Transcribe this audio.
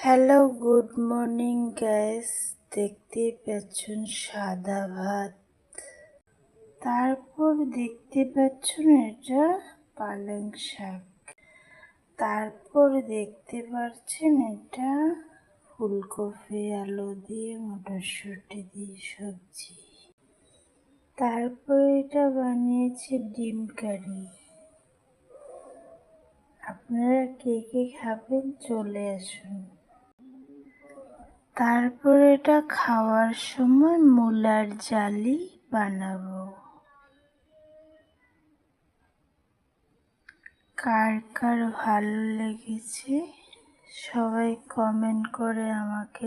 Hello, good morning guys. দেখতেই পাচ্ছেন সাদা ভাত, তারপর দেখতে পাচ্ছেন এটা পালং শাক, তারপর দেখতে পাচ্ছেন এটা ফুলকপি আলু দিয়ে মটরশুঁটি দিয়ে সবজি, তারপর এটা বানিয়েছে ডিম কারি। আপনারা কে কে খাবেন চলে আসুন। তারপর এটা খাওয়ার সময় মূলার জালি বানাবো। কার কার ভালো লেগেছে সবাই কমেন্ট করে আমাকে